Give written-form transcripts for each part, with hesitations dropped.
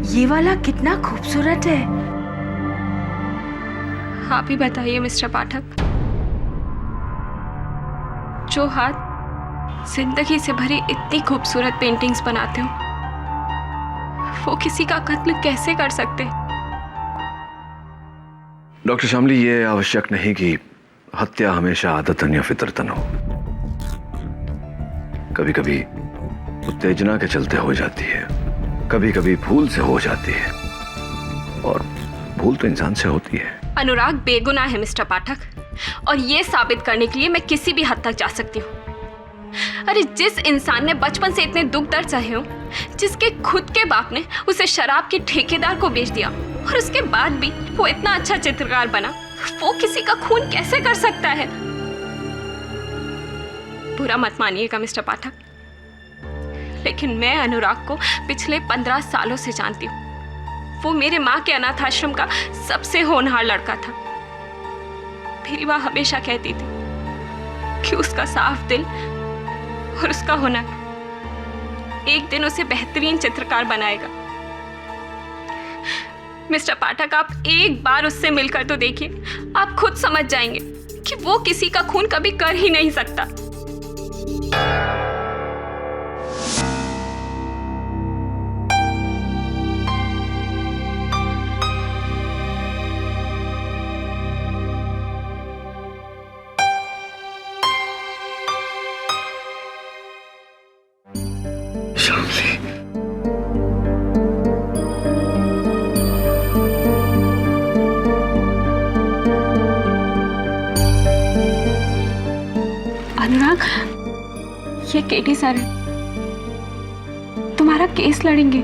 ये वाला कितना खूबसूरत है। आप ही बताइए मिस्टर पाठक, जो हाथ जिंदगी से भरी इतनी खूबसूरत पेंटिंग्स बनाते हो, वो किसी का कत्ल कैसे कर सकते? डॉक्टर शामली, ये आवश्यक नहीं कि हत्या हमेशा आदतन या फितरतन हो। कभी कभी उत्तेजना के चलते हो जाती है, कभी कभी भूल से हो जाती है, और भूल तो इंसान से होती है। अनुराग बेगुनाह है मिस्टर पाठक, और ये साबित करने के लिए मैं किसी भी हद तक जा सकती हूँ। अरे जिस इंसान ने बचपन से इतने दुख दर्द सहे हो, जिसके खुद के बाप ने उसे शराब के ठेकेदार को बेच दिया, और उसके बाद भी वो इतना अच्छा चित्रकार बना, वो किसी का खून कैसे कर सकता है? बुरा मत मानिएगा मिस्टर पाठक, लेकिन मैं अनुराग को पिछले 15 सालों से जानती हूँ। वो मेरे माँ के अनाथ आश्रम का सबसे होनहार लड़का था। मेरी माँ हमेशा कहती थी कि उसका साफ दिल और उसका हुनर एक दिन उसे बेहतरीन चित्रकार बनाएगा। मिस्टर पाठक, आप एक बार उससे मिलकर तो देखिए, आप खुद समझ जाएंगे कि वो किसी का खून कभी कर ही नहीं सकता। शामली, अनुराग, ये केटी सर है, तुम्हारा केस लड़ेंगे।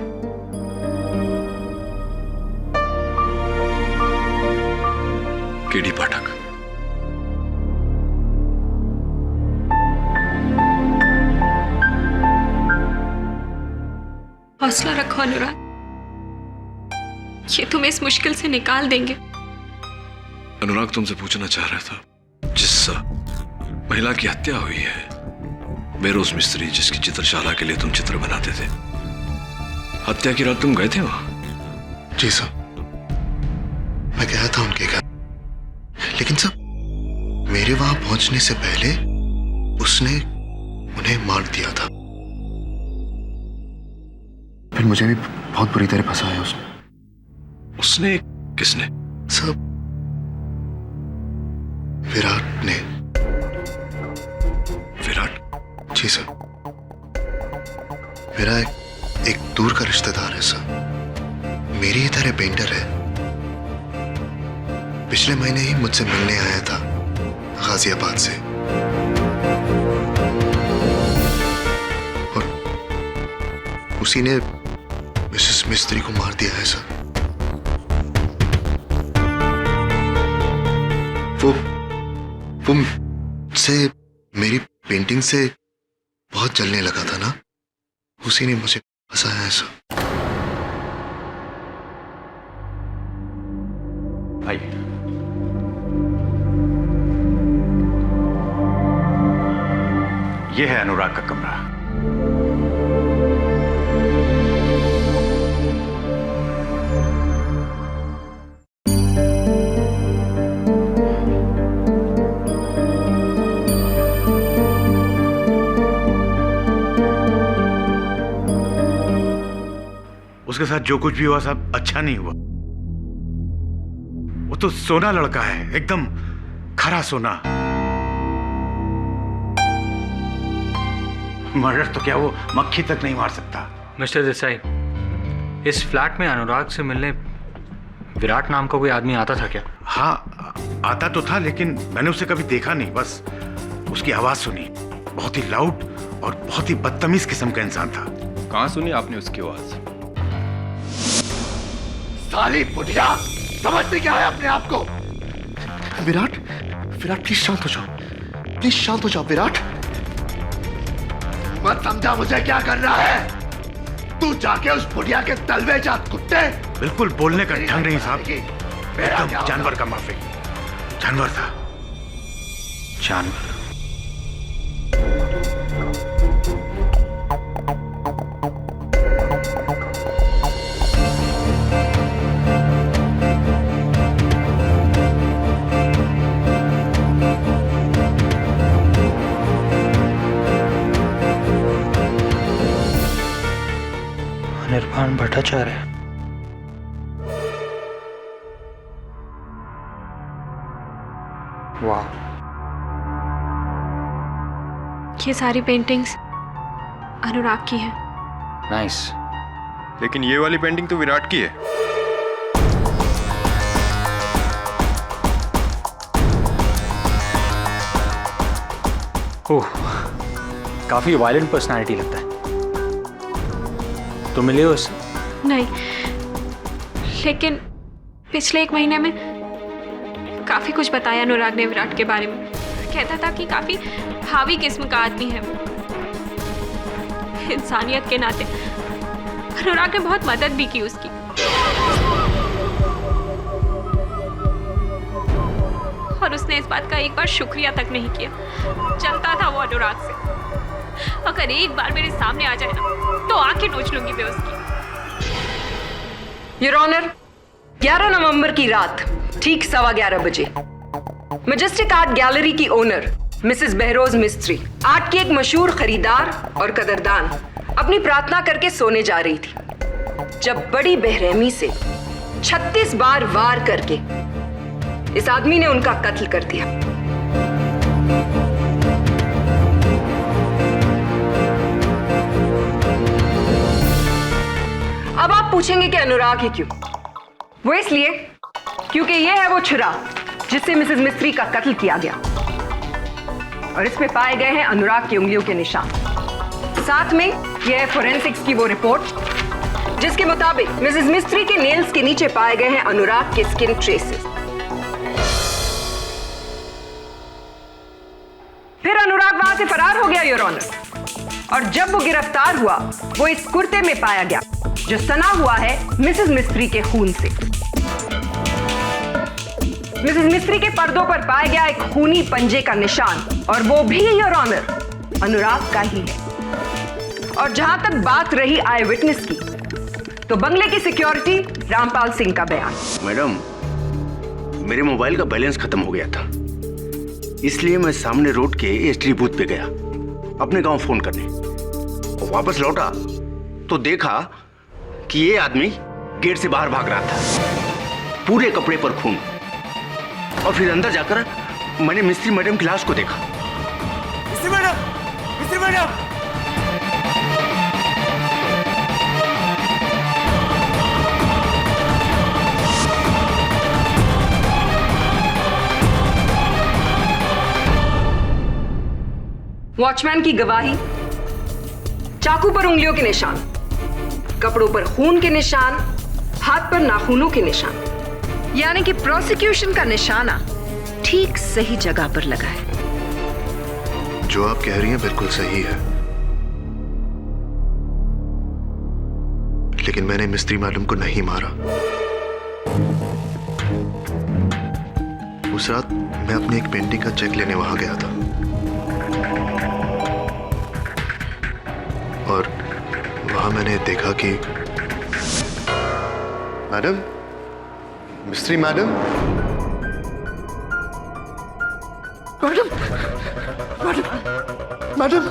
केडी पाठक, हौसला रखो अनुराग, ये तुम्हें इस मुश्किल से निकाल देंगे। अनुराग तुमसे पूछना चाह रहा था, जिस महिला की हत्या हुई है, बेरोज मिस्त्री जिसकी चित्रशाला के लिए तुम चित्र बनाते थे, हत्या की रात तुम गए थे वहां? जी सर, मैं गया था उनके घर, लेकिन सर मेरे वहां पहुंचने से पहले उसने उन्हें मार दिया था। फिर मुझे भी बहुत बुरी तरह फंसाया उसने। उसने? किसने? सब विराट ने। विराट? जी सर, मेरा एक दूर का रिश्तेदार है सर, मेरी ही तरह पेंटर है। पिछले महीने ही मुझसे मिलने आया था गाजियाबाद से, और उसी ने मिसेस मिस्त्री को मार दिया है सर। वो से मेरी पेंटिंग से बहुत जलने लगा था ना, उसी ने मुझे फंसाया है सर। आइए। यह है अनुराग का कमरा। उसके साथ जो कुछ भी हुआ सब अच्छा नहीं हुआ। वो तो सोना लड़का है, एकदम खरा सोना। मर्डर तो क्या वो मक्खी तक नहीं मार सकता। मिस्टर देसाई, इस फ्लैट में अनुराग से मिलने विराट नाम का कोई आदमी आता था क्या? हाँ, आता तो था, लेकिन मैंने उसे कभी देखा नहीं, बस उसकी आवाज सुनी। बहुत ही लाउड और बहुत ही बदतमीज किस्म का इंसान था। कहाँ सुनी आपने उसकी आवाज? साली बुढ़िया, समझते क्या है अपने आप को? विराट, विराट प्लीज शांत हो जाओ, प्लीज शांत हो जाओ विराट। मत समझा मुझे क्या करना है। तू जाके उस बुढ़िया के तलवे जा कुत्ते। बिल्कुल बोलने का ढंग नहीं साहब, एकदम जानवर का माफिक। जानवर था, जानवर। निर्वाण भट्टाचार्य। वाह, ये सारी पेंटिंग्स अनुराग की है। नाइस। लेकिन ये वाली पेंटिंग तो विराट की है। ओह, काफी वायलेंट पर्सनालिटी लगता है। तो मिले हो उससे? नहीं, लेकिन पिछले 1 महीने में काफी कुछ बताया अनुराग ने विराट के बारे में। कहता था कि काफी हावी किस्म का आदमी है। इंसानियत के नाते अनुराग ने बहुत मदद भी की उसकी। और उसने इस बात का एक बार शुक्रिया तक नहीं किया। चलता था वो अनुराग से। अगर एक बार मेरे सामने आ जाए ना तो आंखें नोच लूंगी मैं उसकी। योर ऑनर, 11 नवंबर की रात ठीक 11:15 बजे मैजेस्टिक आर्ट गैलरी की ओनर मिसेस बहरोज मिस्त्री, आर्ट की एक मशहूर खरीदार और कदरदान, अपनी प्रार्थना करके सोने जा रही थी जब बड़ी बेरहमी से 36 बार वार करके इस आदमी ने उनका कत्ल कर दिया। अब आप पूछेंगे कि अनुराग ही क्यों? वो इसलिए क्योंकि यह है वो छुरा जिससे मिसेस मिस्त्री का कत्ल किया गया और इसमें पाए गए हैं अनुराग की उंगलियों के निशान। साथ में यह है फोरेंसिक्स की वो रिपोर्ट जिसके मुताबिक मिसेस मिस्त्री के नेल्स के नीचे पाए गए हैं अनुराग के स्किन ट्रेसेस। फिर अनुराग वहां से फरार हो गया योर ऑनर, और जब वो गिरफ्तार हुआ वो इस कुर्ते में पाया गया जो सना हुआ है मिसेस मिस्त्री के खून से। मिसेस मिस्त्री के पर्दों पर पाया गया एक खूनी पंजे का निशान, और वो भी योर ऑनर अनुराग का ही है। और जहां तक बात रही आई विटनेस की, तो बंगले की सिक्योरिटी रामपाल सिंह का बयान। मैडम, मेरे मोबाइल का बैलेंस खत्म हो गया था, इसलिए मैं सामने रोड के एसटीडी बूथ पे गया अपने गांव फोन करने। वापस लौटा तो देखा कि ये आदमी गेट से बाहर भाग रहा था, पूरे कपड़े पर खून। और फिर अंदर जाकर मैंने मिस्त्री मैडम की लाश को देखा। मिस्त्री मैडम, मिस्त्री मैडम! वॉचमैन की गवाही, चाकू पर उंगलियों के निशान, कपड़ों पर खून के निशान, हाथ पर नाखूनों के निशान, यानी कि प्रोसिक्यूशन का निशाना ठीक सही जगह पर लगा है। जो आप कह रही हैं बिल्कुल सही है, लेकिन मैंने मिस्त्री मैडम को नहीं मारा। उस रात मैं अपनी एक पेंटिंग का चेक लेने वहां गया था, और वहां मैंने देखा कि मैडम, मिस्त्री madam, madam, madam, madam,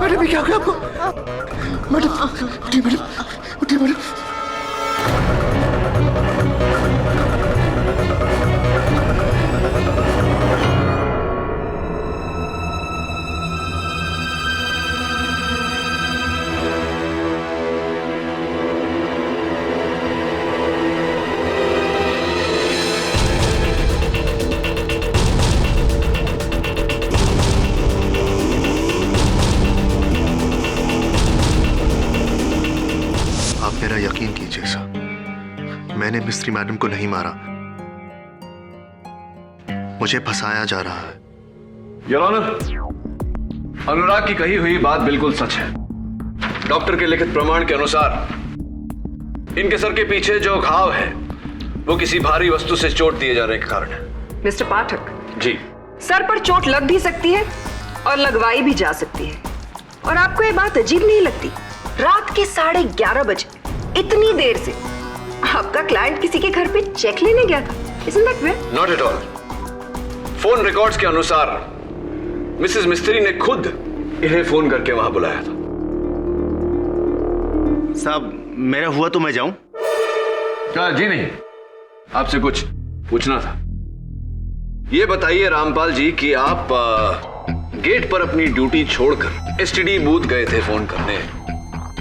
madam, ये क्या हो गया आपको? मैडम, उठिए मैडम, उठिए मैडम। मेरा यकीन कीजिए सर, मैंने मिस्त्री मैडम को नहीं मारा, मुझे फंसाया जा रहा है। योर ऑनर, अनुराग की कही हुई बात बिल्कुल सच है। डॉक्टर के लिखित प्रमाण के अनुसार इनके सर के पीछे जो घाव है वो किसी भारी वस्तु से चोट दिए जाने के कारण है। मिस्टर पाठक, जी। सर पर चोट लग भी सकती है और लगवाई भी जा सकती है। और आपको ये बात अजीब नहीं लगती, रात के 11:30 बजे इतनी देर से आपका क्लाइंट किसी के घर पे चेक लेने गया था? Isn't that weird? Not at all. Phone records के अनुसार मिसेस मिस्त्री ने खुद इन्हें फोन करके वहां बुलाया था। साहब, मेरा हुआ तो मैं जाऊं? जी नहीं, आपसे कुछ पूछना था। ये बताइए रामपाल जी कि आप गेट पर अपनी ड्यूटी छोड़कर एसटीडी बूथ गए थे फोन करने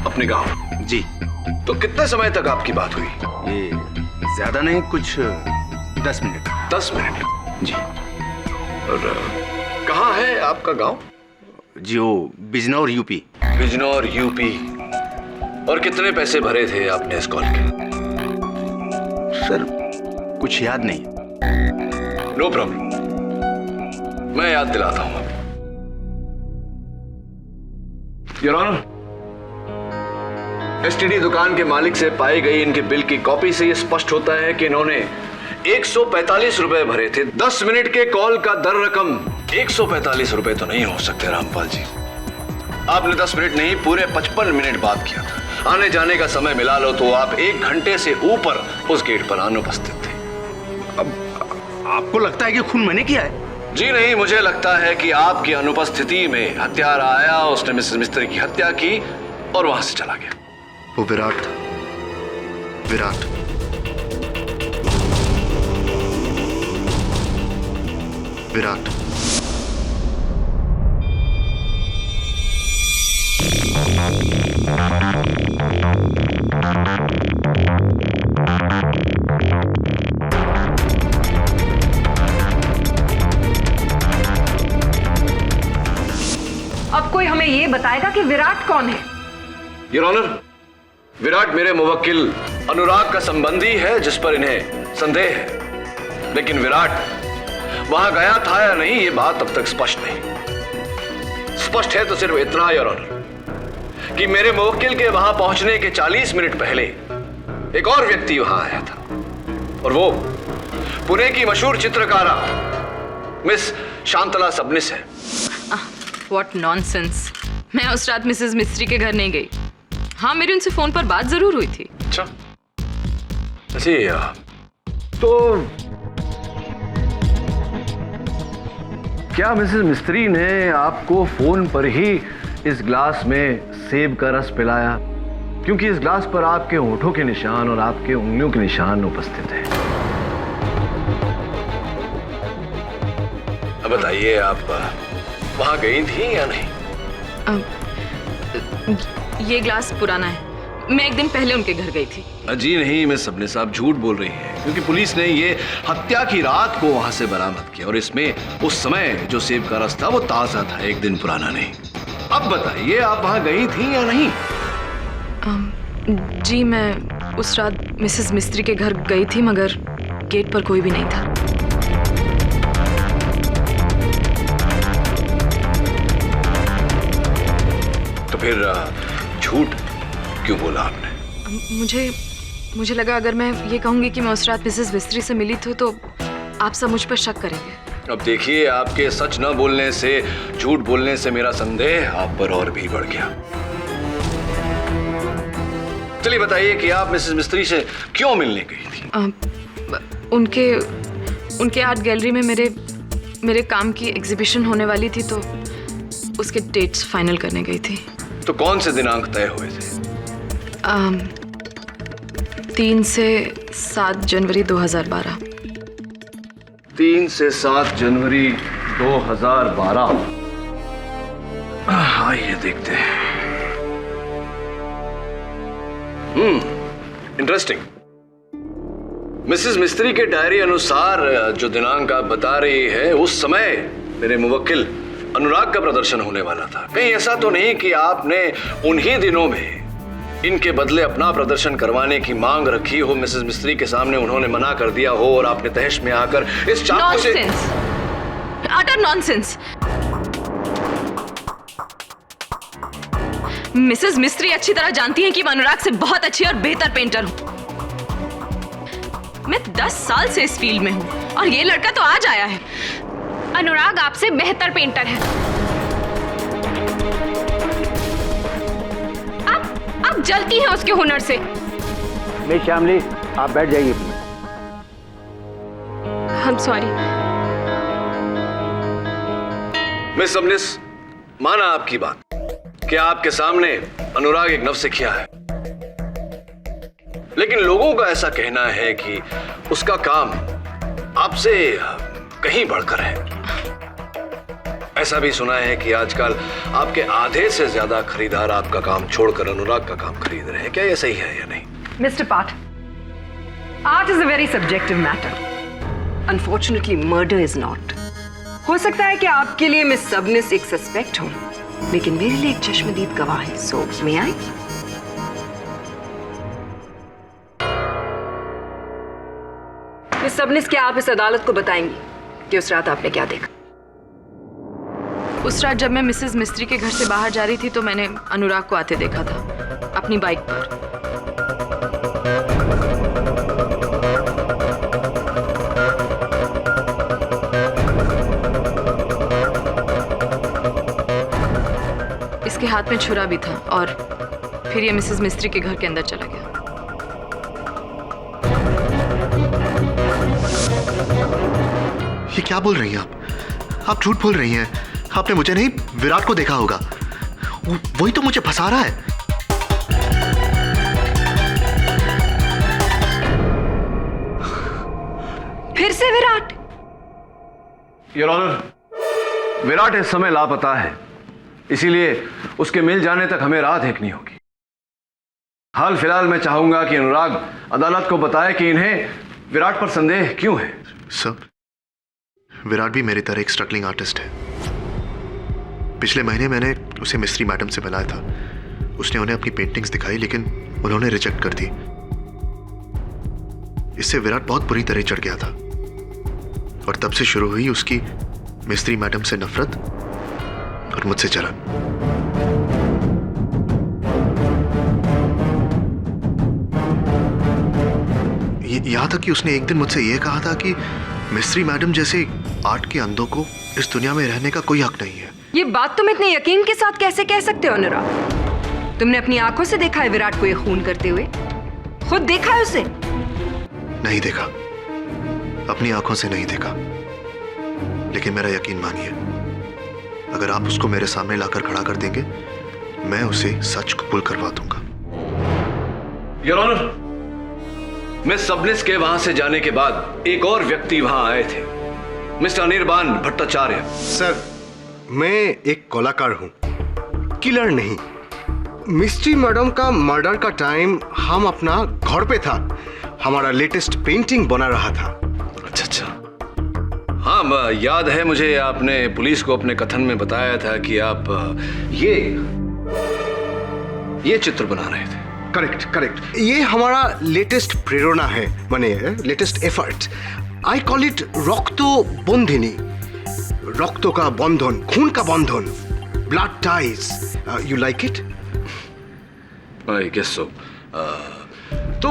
अपने गांव। जी। तो कितने समय तक आपकी बात हुई? ये ज्यादा नहीं, कुछ 10 मिनट। 10 मिनट? जी। और कहाँ है आपका गांव? जी, वो बिजनौर यूपी। बिजनौर यूपी। और कितने पैसे भरे थे आपने इस कॉल के? सर, कुछ याद नहीं। नो प्रॉब्लम, मैं याद दिलाता हूं। योर ऑनर, एसटीडी दुकान के मालिक से पाई गई इनके बिल की कॉपी से यह स्पष्ट होता है कि इन्होंने 145 रुपए भरे थे। 10 मिनट के कॉल का दर रकम 145 रुपए तो नहीं हो सकते रामपाल जी। आपने 10 मिनट नहीं, पूरे 55 मिनट बात किया था। आने जाने का समय मिला लो तो आप 1 घंटे से ऊपर उस गेट पर अनुपस्थित थे। अब आपको लगता है कि खून मैंने किया है? जी नहीं, मुझे लगता है कि आपकी अनुपस्थिति में हत्यारा आया, उसने मिसेस मिस्त्री की हत्या की और वहां से चला गया। वो विराट था। विराट। विराट। अब कोई हमें ये बताएगा कि विराट कौन है? योर ऑनर, विराट मेरे मुवक्किल अनुराग का संबंधी है जिस पर इन्हें संदेह है। लेकिन विराट वहां गया था या नहीं, ये बात अब तक स्पष्ट नहीं। स्पष्ट है तो सिर्फ इतना योर ऑनर कि मेरे मुवक्किल के वहां पहुंचने के 40 मिनट पहले एक और व्यक्ति वहां आया था और वो पुणे की मशहूर चित्रकारा मिस शांतला सबनिस है। What nonsense. मैं उस रात मिसेस मिस्त्री के घर नहीं गई। हाँ, मेरी उनसे फोन पर बात जरूर हुई थी। अच्छा, ऐसे तो क्या मिसेस मिस्त्री ने आपको फोन पर ही इस ग्लास में सेब का रस पिलाया? क्योंकि इस ग्लास पर आपके होठों के निशान और आपके उंगलियों के निशान उपस्थित हैं। अब बताइए, आप वहां गई थी या नहीं? ये ग्लास पुराना है। मैं एक दिन पहले उनके घर गई थी। जी नहीं, मैं सबने साहब झूठ बोल रही हैं, क्योंकि पुलिस ने ये हत्या की रात को वहां से बरामद किया और इसमें उस समय जो सेब का रस था वो ताजा था, एक दिन पुराना नहीं। अब बताइए, आप वहां गई थी या नहीं? जी, मैं उस रात मिसेस मिस्त्री के घर गई थी, मगर गेट पर कोई भी नहीं था। तो फिर झूठ क्यों बोला आपने? मुझे लगा अगर मैं ये कहूंगी कि मैं उस रात मिसेस मिस्त्री से मिली थी तो आप सब मुझ पर शक करेंगे। अब देखिए, आपके सच न बोलने से, झूठ बोलने से मेरा संदेह आप पर और भी बढ़ गया। चलिए बताइए कि आप मिसेस मिस्त्री से क्यों मिलने गई थी? उनके आर्ट गैलरी में मेरे काम की एग्जीबिशन होने वाली थी, तो उसके डेट्स फाइनल करने गई थी। तो कौन से दिनांक तय हुए थे? 3 से 7 जनवरी 2012। 3 से 7 जनवरी 2012। आइए देखते हैं। इंटरेस्टिंग। मिसेस मिस्त्री के डायरी अनुसार जो दिनांक आप बता रही है, उस समय मेरे मुवक्किल अनुराग का प्रदर्शन होने वाला था। कहीं ऐसा तो नहीं कि आपने उन्हीं दिनों में इनके बदले अपना प्रदर्शन करवाने की मांग रखी हो, मिसेस मिस्त्री के सामने उन्होंने मना कर दिया हो और आपने तहश में आकर इस चाकू से... अटर नॉनसेंस। मिसेस मिस्त्री अच्छी तरह जानती हैं कि मैं अनुराग से बहुत अच्छी और बेहतर पेंटर हूँ। मैं 10 साल से इस फील्ड में हूँ और ये लड़का तो आज आया है। अनुराग आपसे बेहतर पेंटर है। आप जलती हैं उसके हुनर से। मिस श्यामली, आप बैठ जाइए। I'm sorry। मिस सबनिस, माना आपकी बात कि आपके सामने अनुराग एक नवसिखिया है, लेकिन लोगों का ऐसा कहना है कि उसका काम आपसे कहीं बढ़कर है। ऐसा भी सुना है कि आजकल आपके आधे से ज्यादा खरीदार आपका काम छोड़कर अनुराग का काम खरीद रहे हैं। क्या ये सही है या नहीं? मिस्टर पाठ, art is a very subjective matter. Unfortunately murder is not. हो सकता है कि आपके लिए मिस सबनिस एक सस्पेक्ट हो, लेकिन मेरे लिए एक चश्मदीद गवाह है। सो मे आई? मिस सबनिस, क्या आप इस अदालत को बताएंगी कि उस रात आपने क्या देखा? उस रात जब मैं मिसेस मिस्त्री के घर से बाहर जा रही थी तो मैंने अनुराग को आते देखा था अपनी बाइक पर। इसके हाथ में छुरा भी था और फिर ये मिसेस मिस्त्री के घर के अंदर चला गया। ये क्या बोल रही हैं आप झूठ बोल रही हैं। आपने मुझे नहीं, विराट को देखा होगा। वही तो मुझे फंसा रहा है। फिर से विराट? योर ऑनर, विराट इस समय लापता है, इसीलिए उसके मिल जाने तक हमें राह देखनी होगी। हाल फिलहाल मैं चाहूंगा कि अनुराग अदालत को बताए कि इन्हें विराट पर संदेह क्यों है। सर, विराट भी मेरी तरह एक स्ट्रगलिंग आर्टिस्ट है। पिछले महीने मैंने उसे मिस्त्री मैडम से मिलाया था। उसने उन्हें अपनी पेंटिंग्स दिखाई, लेकिन उन्होंने रिजेक्ट कर दी। इससे विराट बहुत बुरी तरह चढ़ गया था और तब से शुरू हुई उसकी मिस्त्री मैडम से नफरत और मुझसे जलन। यहां तक कि उसने एक दिन मुझसे यह कहा था कि मिस्त्री मैडम जैसे आर्ट के अंधों को इस दुनिया में रहने का कोई हक नहीं है। ये बात तुम इतने यकीन के साथ कैसे कह सकते हो अनुराग? तुमने अपनी आंखों से देखा है विराट को ये खून करते हुए? खुद देखा है उसे? नहीं देखा, अपनी आंखों से नहीं देखा, लेकिन मेरा यकीन मानिए, अगर आप उसको मेरे सामने लाकर खड़ा कर देंगे, मैं उसे सच कबूल करवा दूंगा। योर ऑनर, मिस सबनिस के वहां से जाने के बाद एक और व्यक्ति वहां आए थे, मिस्टर अनिर्बान भट्टाचार्य। सर, मैं एक कलाकार हूं, किलर नहीं। मिस्ट्री मैडम का मर्डर का टाइम हम अपना घर पे था, हमारा लेटेस्ट पेंटिंग बना रहा था। अच्छा, हाँ याद है मुझे, आपने पुलिस को अपने कथन में बताया था कि आप ये चित्र बना रहे थे। करेक्ट। ये हमारा लेटेस्ट प्रेरणा है, माने latest effort. I call it Rakto Bandhini, रक्तों का बंधन, खून का बंधन, blood ties. You like it? I guess so. तो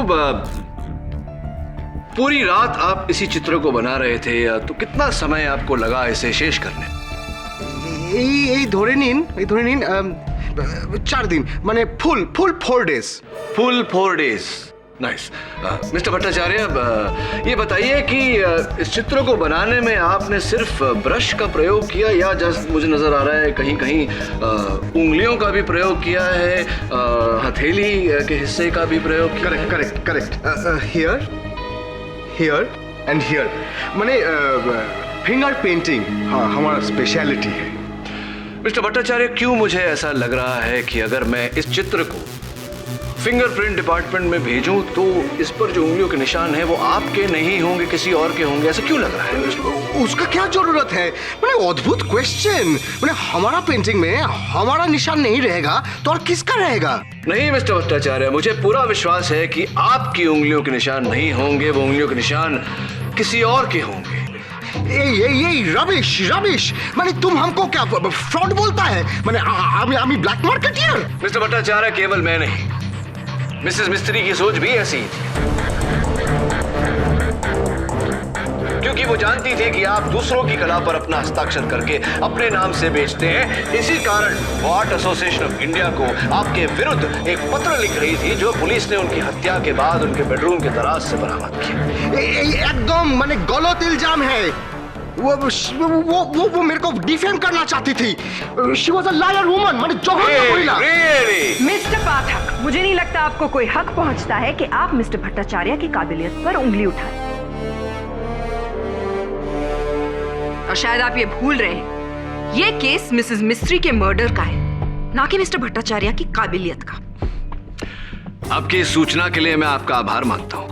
पूरी रात आप इसी चित्र को बना रहे थे, तो कितना समय आपको लगा इसे शेष करने? এই ধরে নিন 4 दिन, माने full 4 days. Full 4 days. Nice. Mister Bhattacharya, ये बताइए कि इस चित्र को बनाने में आपने सिर्फ ब्रश का प्रयोग किया या जस्ट मुझे नजर आ रहा है कहीं कहीं उंगलियों का भी प्रयोग किया है, हथेली के हिस्से का भी प्रयोग किया? करेक्ट। हियर एंड हियर, माने फिंगर पेंटिंग हमारा स्पेशलिटी है। मिस्टर भट्टाचार्य, क्यों मुझे ऐसा लग रहा है कि अगर मैं इस चित्र को फिंगरप्रिंट डिपार्टमेंट में भेजूं तो इस पर जो उंगलियों के निशान हैं वो आपके नहीं होंगे, किसी और के होंगे? ऐसा क्यों लग रहा है? उसका क्या जरूरत है? मैंने अद्भुत क्वेश्चन। मैंने हमारा पेंटिंग में हमारा निशान नहीं रहेगा तो और किसका रहेगा? नहीं मिस्टर भट्टाचार्य, मुझे पूरा विश्वास है कि आपकी उंगलियों के निशान नहीं होंगे, वो उंगलियों के निशान किसी और के होंगे। এই রবিশ রবিশ মানে तुम हमको क्या फ्रॉड बोलता है মানে আমি ब्लैक मार्केटियर। मिस्टर भट्टाचार्य, केवल मैं नहीं, मिसेस मिस्त्री की सोच भी ऐसी ही थी, क्योंकि वो जानती थी कि आप दूसरों की कला पर अपना हस्ताक्षर करके अपने नाम से बेचते हैं। इसी कारण वो आर्ट एसोसिएशन ऑफ इंडिया को आपके विरुद्ध एक पत्र लिख रही थी, जो पुलिस ने उनकी हत्या के बाद उनके बेडरूम के दराज से बरामद किया। एकदम माने गलत इल्जाम है। वो मेरे को डिफेम करना चाहती थी। She was a liar woman, माने जघन्य महिला। मिस्टर पाठक, मुझे नहीं लगता आपको कोई हक पहुंचता है कि आप मिस्टर भट्टाचार्य की काबिलियत पर उंगली उठाएं। और शायद आप ये भूल रहे हैं, ये केस मिसेस मिस्त्री के मर्डर का है, ना कि मिस्टर भट्टाचार्य की काबिलियत का। आपकी इस सूचना के लिए मैं आपका आभार मानता हूं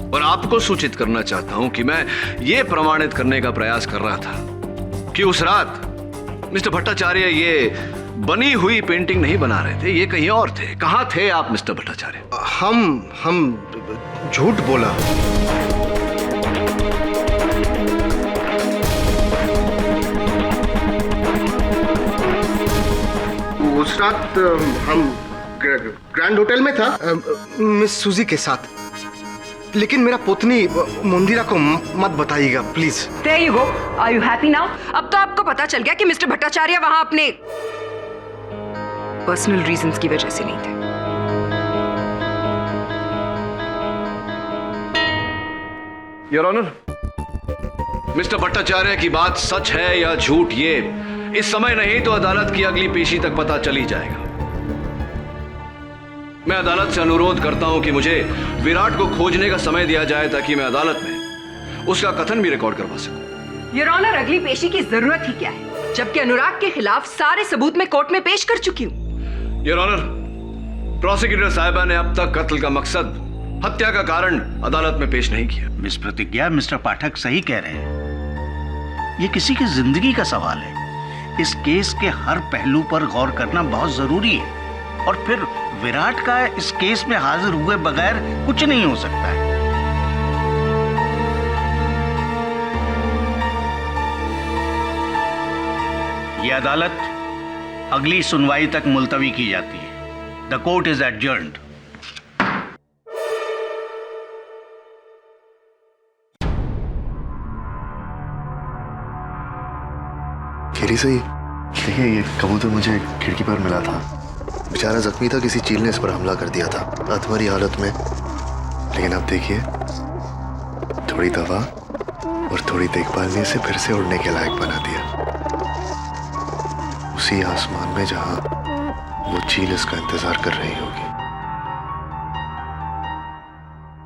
और आपको सूचित करना चाहता हूं कि मैं ये प्रमाणित करने का प्रयास कर रहा था कि उस रात मिस्टर भट्टाचार्य ये बनी हुई पेंटिंग नहीं बना रहे थे, ये कहीं और थे। कहां थे आप मिस्टर भट्टाचार्य? हम झूठ बोला। उस रात हम ग्रैंड होटल में था मिस सूजी के साथ, लेकिन मेरा पत्नी मंदिरा को मत बताइएगा please. There you go. Are you happy now? अब तो आपको पता चल गया कि मिस्टर भट्टाचार्य वहां अपने पर्सनल रीजंस की वजह से नहीं थे। योर ऑनर, मिस्टर भट्टाचार्य की बात सच है या झूठ, ये इस समय नहीं तो अदालत की अगली पेशी तक पता चल ही जाएगा। मैं अदालत से अनुरोध करता हूं कि मुझे विराट को खोजने का समय दिया जाए, ताकि मैं अदालत में उसका कथन भी रिकॉर्ड करवा सकूं। योर ऑनर, अगली पेशी की जरूरत ही क्या है, जबकि अनुराग के खिलाफ सारे सबूत मैं कोर्ट में पेश कर चुकी हूँ। योर ऑनर, प्रोसिक्यूटर साहिबा ने अब तक कत्ल का मकसद, हत्या का कारण अदालत में पेश नहीं किया। मिस प्रतिज्ञा, मिस्टर पाठक सही कह रहे हैं, ये किसी की जिंदगी का सवाल है। इस केस के हर पहलू पर गौर करना बहुत जरूरी है, और फिर विराट का इस केस में हाजिर हुए बगैर कुछ नहीं हो सकता है। यह अदालत अगली सुनवाई तक मुलतवी की जाती है। The court is adjourned. खेरी सही, देखिए ये कबूतर मुझे खिड़की पर मिला था। बेचारा जख्मी था, किसी चील ने इस पर हमला कर दिया था अधमरी हालत में। लेकिन अब देखिए, थोड़ी दवा और थोड़ी देखभाल ने इसे फिर से उड़ने के लायक बना दिया, उसी आसमान में जहां वो चील इसका इंतजार कर रही होगी।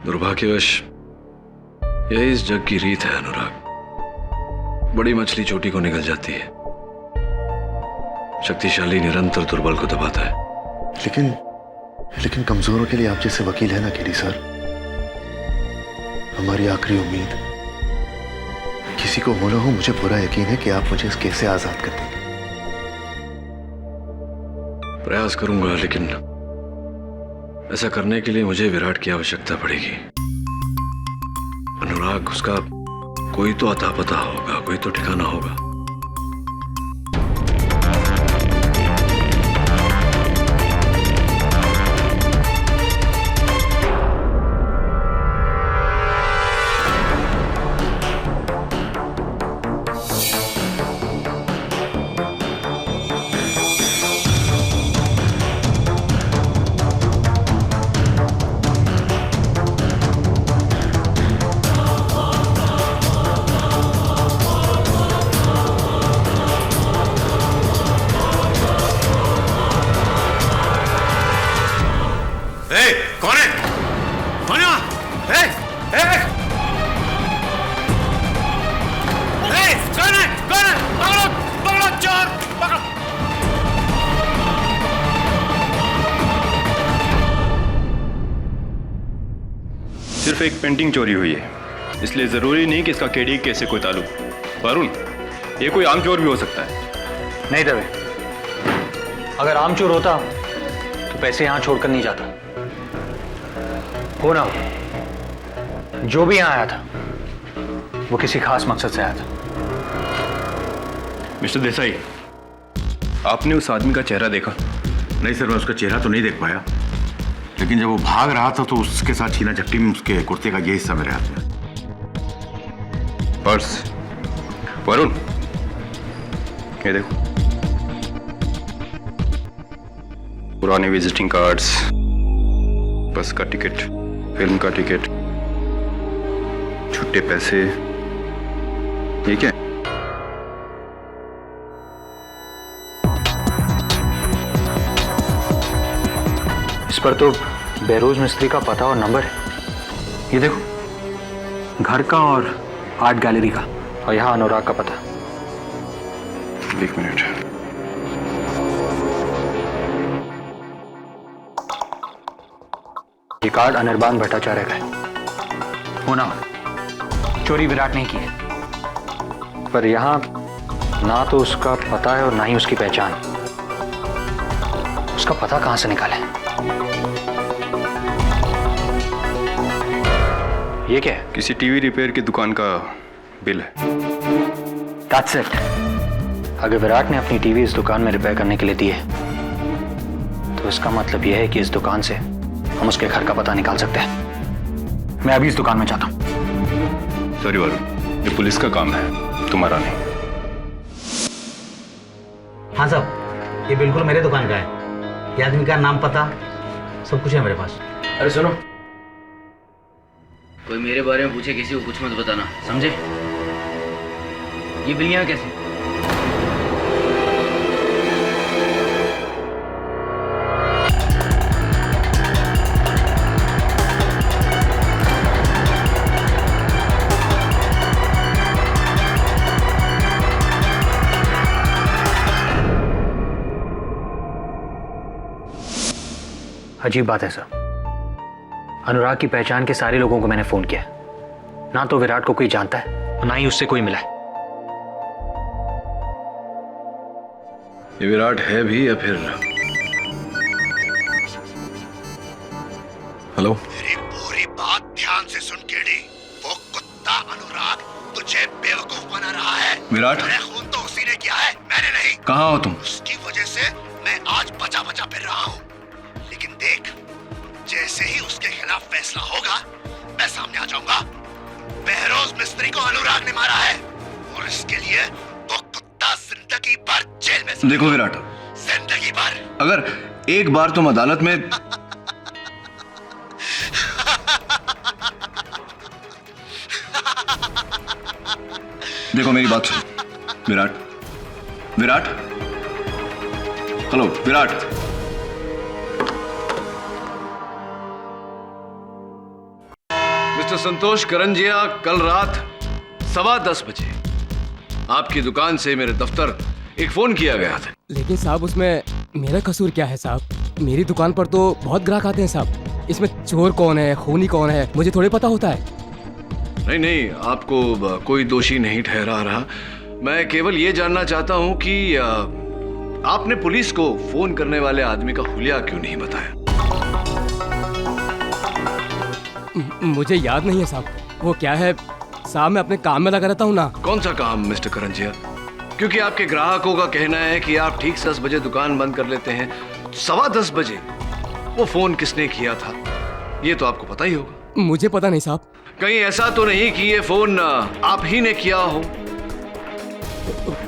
दुर्भाग्यवश यही इस जग की रीत है अनुराग। बड़ी मछली चोटी को निगल जाती है, शक्तिशाली निरंतर दुर्बल को दबाता है। लेकिन कमजोरों के लिए आप जैसे वकील है ना खेरी सर, हमारी आखिरी उम्मीद। किसी को हो ना हो, मुझे पूरा यकीन है कि आप मुझे इस केस से आजाद कर देंगे। प्रयास करूंगा, लेकिन ऐसा करने के लिए मुझे विराट की आवश्यकता पड़ेगी। अनुराग, उसका कोई तो अता पता होगा, कोई तो ठिकाना होगा। कौन है? कौन है? कौन है? कौन है? पकड़ो, पकड़ो चोर, पकड़ो। सिर्फ एक पेंटिंग चोरी हुई है, इसलिए जरूरी नहीं कि इसका केडी केस से कोई ताल्लुक। वरुण, ये कोई आम चोर भी हो सकता है। नहीं दवे, अगर आम चोर होता तो पैसे यहां छोड़कर नहीं जाता। हो ना, जो भी यहां आया था वो किसी खास मकसद से आया था। मिस्टर देसाई, आपने उस आदमी का चेहरा देखा? नहीं सर, मैं उसका चेहरा तो नहीं देख पाया, लेकिन जब वो भाग रहा था तो उसके साथ छीना झपटी में उसके कुर्ते का ये हिस्सा मेरे हाथ में। पर्स। वरुण, ये देखो, पुराने विजिटिंग कार्ड्स, बस का टिकट, फिल्म का टिकट, छुट्टे पैसे, ये क्या है? इस पर तो बहरोज मिस्त्री का पता और नंबर है। ये देखो, घर का और आर्ट गैलरी का, और यहाँ अनुराग का पता। एक मिनट। ये कार्ड अनिर्बान भट्टाचार्य का है। होना चोरी विराट नहीं की है, पर यहाँ ना तो उसका पता है और ना ही उसकी पहचान। उसका पता कहां से निकाले? ये क्या है? किसी टीवी रिपेयर की दुकान का बिल है। That's it. अगर विराट ने अपनी टीवी इस दुकान में रिपेयर करने के लिए दी है, तो इसका मतलब यह है कि इस दुकान से हम उसके घर का पता निकाल सकते हैं। मैं अभी इस दुकान में जाता हूं। सॉरी वरुण, ये पुलिस का काम है, तुम्हारा नहीं। हाँ साहब, ये बिल्कुल मेरे दुकान का है। ये आदमी का नाम पता सब कुछ है मेरे पास। अरे सुनो, कोई मेरे बारे में पूछे किसी को कुछ मत बताना, समझे? ये बिल्लियां कैसे? अजीब बात है सर, अनुराग की पहचान के सारे लोगों को मैंने फोन किया, ना तो विराट को कोई जानता है और ना ही उससे कोई मिला है। ये विराट है भी या फिर? हेलो, मेरी पूरी बात ध्यान से सुन केडी। वो कुत्ता अनुराग तुझे बेवकूफ बना रहा है। विराट, खून तो उसी ने किया है, मैंने नहीं। कहाँ हो तुम? उसकी वजह से मैं आज बचा बचा फिर रहा हूँ। लेकिन देख, जैसे ही उसके खिलाफ फैसला होगा, मैं सामने आ जाऊंगा। बहरोज मिस्त्री को अनुराग ने मारा है और इसके लिए वो कुत्ता जिंदगी भर जेल में। देखो विराट, जिंदगी भर। अगर एक बार तुम अदालत में देखो मेरी बात सुन विराट। विराट, हेलो विराट। मिस्टर संतोष करंजिया, कल रात 10:15 बजे आपकी दुकान से मेरे दफ्तर एक फोन किया गया था। लेकिन साहब, उसमें मेरा कसूर क्या है साहब? मेरी दुकान पर तो बहुत ग्राहक आते हैं साहब। इसमें चोर कौन है, खूनी कौन है, मुझे थोड़े पता होता है। नहीं नहीं, आपको कोई दोषी नहीं ठहरा रहा। मैं केवल ये जानना चाहता हूं कि आपने पुलिस को फोन करने वाले आदमी का हुलिया क्यों नहीं बताया? मुझे याद नहीं है साहब। वो क्या है साहब, मैं अपने काम में लगा रहता हूँ ना। कौन सा काम मिस्टर करंजिया? क्योंकि आपके ग्राहकों का कहना है कि आप ठीक 10 बजे दुकान बंद कर लेते हैं। 10:15 बजे वो फोन किसने किया था, ये तो आपको पता ही होगा। मुझे पता नहीं साहब। कहीं ऐसा तो नहीं कि ये फोन आप ही ने किया हो?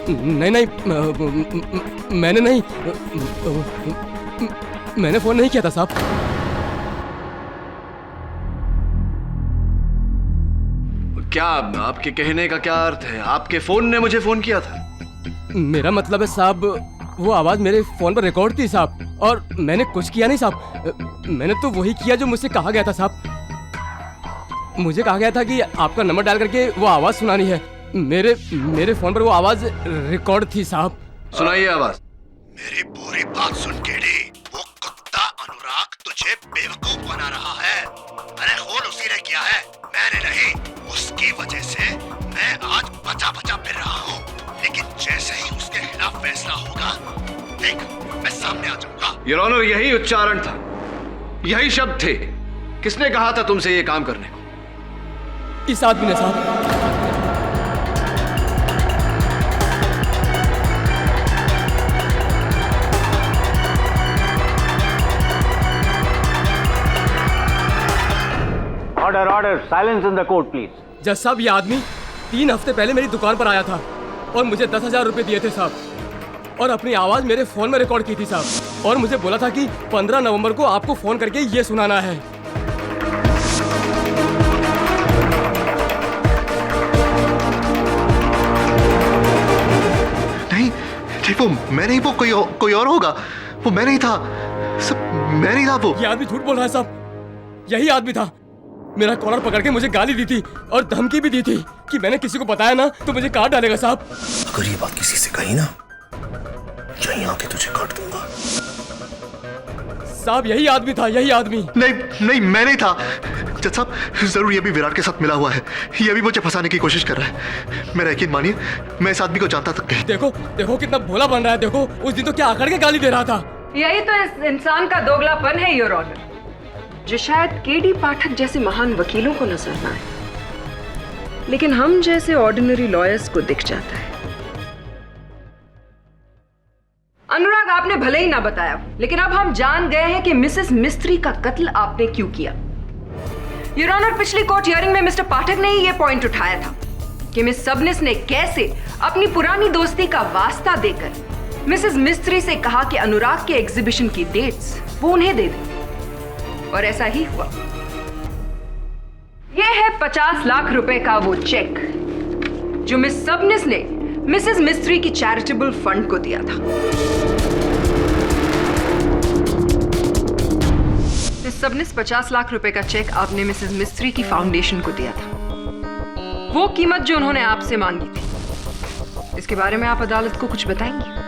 नहीं नहीं, मैंने नहीं, मैंने फोन नहीं किया था साहब। क्या आपके कहने का क्या अर्थ है? आपके फोन ने मुझे फोन किया था? मेरा मतलब है साहब, वो आवाज मेरे फोन पर रिकॉर्ड थी साहब, और मैंने कुछ किया नहीं साहब। मैंने तो वही किया जो मुझसे कहा गया था साहब। मुझे कहा गया था कि आपका नंबर डाल करके वो आवाज सुनानी है। मेरे फोन पर वो आवाज रिकॉर्ड थी साहब। सुनाइए आवाज। मेरी पूरी बात सुन केडी। वो कुत्ता अनुराग तुझे बेवकूफ बना रहा है। अरे खून उसी ने किया है, मैंने नहीं। उसकी वजह से मैं आज बचा बचा फिर रहा हूँ। लेकिन जैसे ही उसके खिलाफ फैसला होगा, देख, मैं सामने आ जाऊंगा। योर ऑनर, यही उच्चारण था, यही शब्द थे। किसने कहा था तुमसे ये काम करने को? इस आदमी ने साहब। Order order, silence in the court please. जज साहब, ये आदमी 3 हफ्ते पहले मेरी दुकान पर आया था और मुझे 10,000 रुपए दिए थे साहब, और अपनी आवाज मेरे फोन में रिकॉर्ड की थी साहब, और मुझे बोला था कि 15 नवंबर को आपको फोन करके ये सुनाना है। नहीं, वो मैं नहीं, वो कोई और होगा। वो मैं नहीं था, सब मैं नहीं था। वो ये आदमी झूठ बोल रहा है साहब, यही आदमी था। मेरा कॉलर पकड़ के मुझे गाली दी थी और धमकी भी दी थी कि मैंने किसी को बताया ना तो मुझे काट डालेगा साहब। अगर ये बात किसी से कही ना, यहीं आके तुझे काट दूंगा। साहब, यही आदमी था, यही आदमी। नहीं, मैं नहीं था। जज साहब, जरूर ये भी विराट के साथ मिला हुआ है। ये भी मुझे फंसाने की कोशिश कर रहा है। मेरा यकीन मानिए, मैं इस आदमी को जानता तक नहीं। देखो कितना भोला बन रहा है। देखो, उस दिन तो क्या आकड़ के गाली दे रहा था। यही तो इस इंसान का दोगलापन है, योर ऑनर, जो शायद केडी पाठक जैसे महान वकीलों को नजर ना आए, लेकिन हम जैसे ऑर्डिनरी लॉयर्स को दिख जाता है। अनुराग, आपने भले ही ना बताया, लेकिन अब हम जान गए हैं कि मिसेस मिस्त्री का कत्ल आपने क्यों किया। योर ऑनर, पिछली कोर्ट हियरिंग में मिस्टर पाठक ने ही यह पॉइंट उठाया था कि मिस सबनिस ने कैसे अपनी पुरानी दोस्ती का वास्ता देकर मिसेस मिस्त्री से कहा कि अनुराग के एग्जीबिशन की डेट्स वो उन्हें दे दें, और ऐसा ही हुआ। यह है 50 लाख रुपए का वो चेक जो मिस सबनिस ने मिसेस मिस्त्री की चैरिटेबल फंड को दिया था। मिस सबनिस 50 लाख रुपए का चेक आपने मिसेस मिस्त्री की फाउंडेशन को दिया था, वो कीमत जो उन्होंने आपसे मांगी थी। इसके बारे में आप अदालत को कुछ बताएंगी?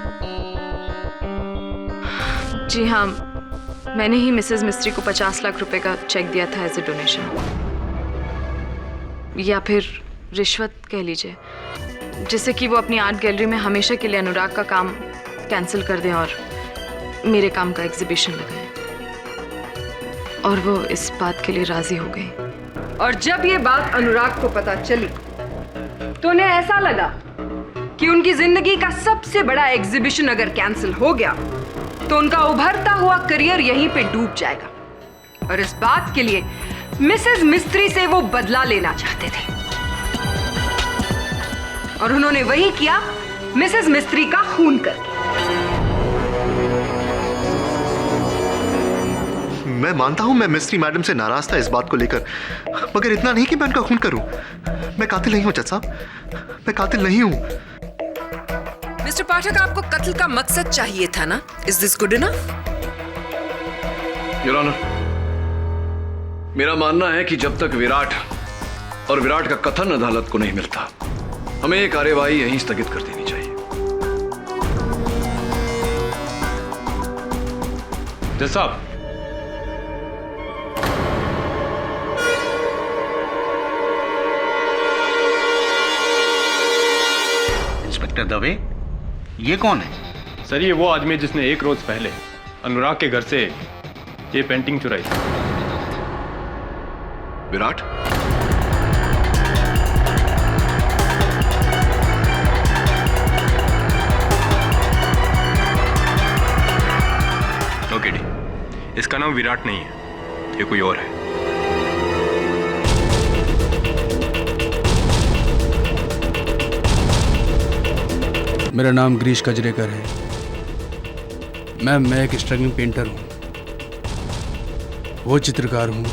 जी हाँ, मैंने ही मिसेस मिस्त्री को 50 लाख रुपए का चेक दिया था एज ए डोनेशन, या फिर रिश्वत कह लीजिए, जिससे कि वो अपनी आर्ट गैलरी में हमेशा के लिए अनुराग का काम कैंसिल कर दें और मेरे काम का एग्जीबिशन लगाएं। और वो इस बात के लिए राजी हो गई। और जब ये बात अनुराग को पता चली तो उन्हें ऐसा लगा कि उनकी जिंदगी का सबसे बड़ा एग्जीबिशन अगर कैंसिल हो गया तो उनका उभरता हुआ करियर यहीं पे डूब जाएगा, और इस बात के लिए मिसेस मिस्त्री से वो बदला लेना चाहते थे, और उन्होंने वही किया मिसेस मिस्त्री का खून करके। मैं मानता हूं मैं मिस्त्री मैडम से नाराज था इस बात को लेकर, मगर इतना नहीं कि मैं उनका खून करूं। मैं कातिल नहीं हूं जज साहब, मैं कातिल नहीं हूं। मिस्टर पाठक, आपको कत्ल का मकसद चाहिए था ना? Is this good enough? Your honour, मेरा मानना है कि जब तक विराट और विराट का कथन अदालत को नहीं मिलता, हमें ये कार्यवाही यहीं स्थगित कर देनी चाहिए। जज साहब, इंस्पेक्टर दवे, ये कौन है? सर, ये वो आदमी है जिसने 1 रोज पहले अनुराग के घर से ये पेंटिंग चुराई। विराट? ओके डी, इसका नाम विराट नहीं है, ये कोई और है। मेरा नाम गिरीश कजरेकर है। मैं एक स्ट्रगलिंग पेंटर हूँ। वो चित्रकार हूँ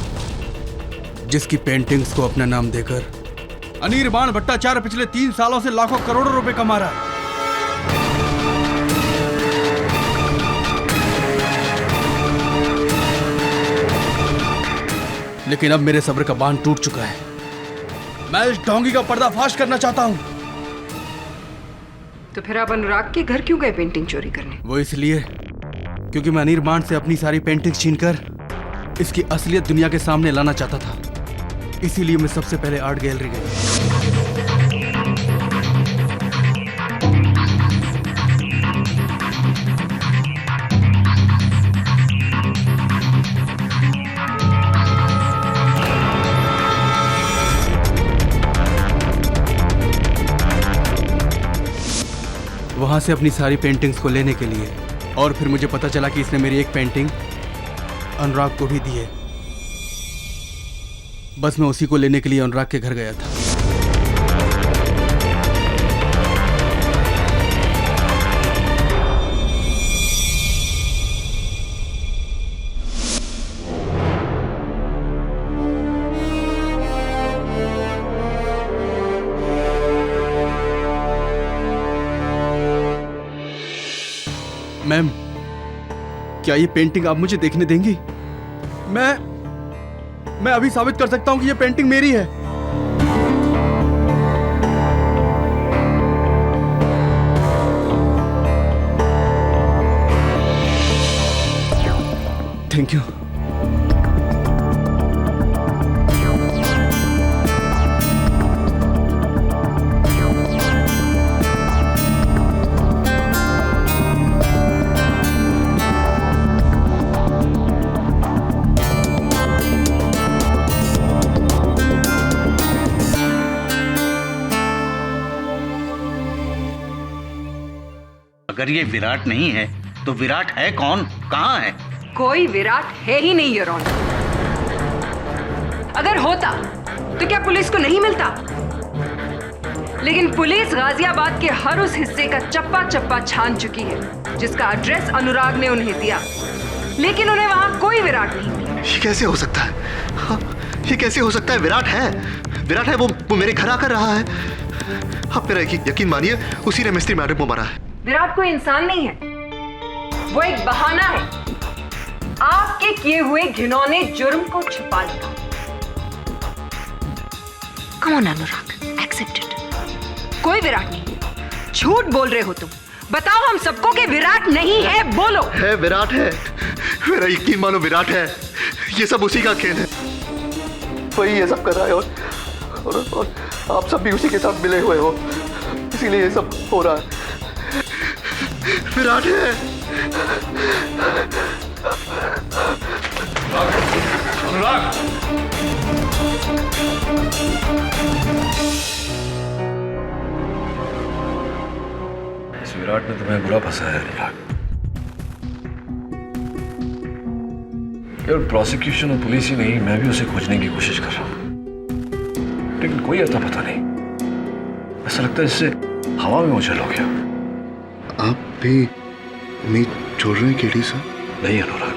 जिसकी पेंटिंग्स को अपना नाम देकर अनिर्बाण भट्टाचार्य पिछले 3 सालों से लाखों करोड़ों रुपए कमा रहा है। लेकिन अब मेरे सब्र का बांध टूट चुका है। मैं इस ढोंगी का पर्दाफाश करना चाहता हूँ। तो फिर आप अनुराग के घर क्यों गए पेंटिंग चोरी करने? वो इसलिए क्योंकि मैं अनिर्बाण से अपनी सारी पेंटिंग्स छीनकर इसकी असलियत दुनिया के सामने लाना चाहता था। इसीलिए मैं सबसे पहले आर्ट गैलरी गया। वहां से अपनी सारी पेंटिंग्स को लेने के लिए, और फिर मुझे पता चला कि इसने मेरी एक पेंटिंग अनुराग को भी दी है। बस मैं उसी को लेने के लिए अनुराग के घर गया था। मैम, क्या ये पेंटिंग आप मुझे देखने देंगी? मैं अभी साबित कर सकता हूं कि ये पेंटिंग मेरी है। Thank you. अगर ये विराट नहीं है तो विराट है कौन, कहाँ है? कोई विराट है ही नहीं योर ऑनर। अगर होता तो क्या पुलिस को नहीं मिलता? लेकिन पुलिस गाजियाबाद के हर उस हिस्से का चप्पा चप्पा छान चुकी है जिसका एड्रेस अनुराग ने उन्हें दिया, लेकिन उन्हें वहां कोई विराट नहीं मिला। ये कैसे हो सकता है? हाँ, ये कैसे हो सकता है? विराट है, वो मेरे घर आकर रहा है। आप मेरा यकीन मानिए, उसी ने मिस्त्री मैडम को मारा है। विराट कोई इंसान नहीं है, वो एक बहाना है आपके किए हुए घिनौने जुर्म को छुपाने का। Come on Anurag, accept it. कोई विराट नहीं, झूठ बोल रहे हो तुम। बताओ हम सबको कि विराट नहीं है, बोलो। है, विराट है, मेरा यकीन मानो, विराट है। ये सब उसी का खेल है, वही ये सब कर रहा है और आप सब भी उसी के साथ मिले हुए हो, इसीलिए ये सब हो रहा है। विराट है। अनुराग, इस विराट ने तुम्हें बुरा फंसाया है अनुराग। केवल प्रोसिक्यूशन और पुलिस ही नहीं, मैं भी उसे खोजने की कोशिश कर रहा हूं, लेकिन कोई अता पता नहीं। ऐसा लगता है इससे हवा में उछल हो गया। आप भी उम्मीद छोड़ रहे हैं केडी सर? नहीं अनुराग,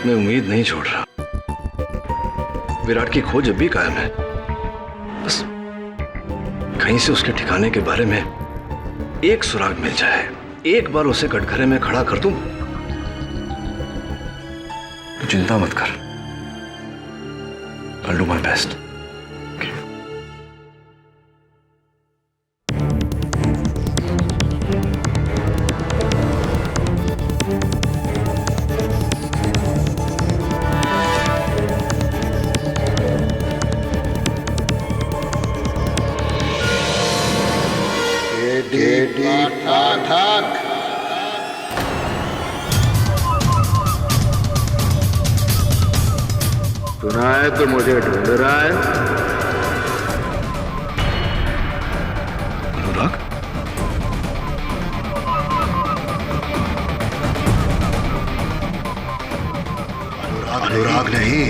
मैं उम्मीद नहीं छोड़ रहा। विराट की खोज अब भी कायम है, बस कहीं से उसके ठिकाने के बारे में एक सुराग मिल जाए, एक बार उसे कटघरे में खड़ा कर दूं, तो चिंता मत कर, I'll do my best. सुना है तो मुझे ढूंढ रहा है? अनुराग? अनुराग नहीं,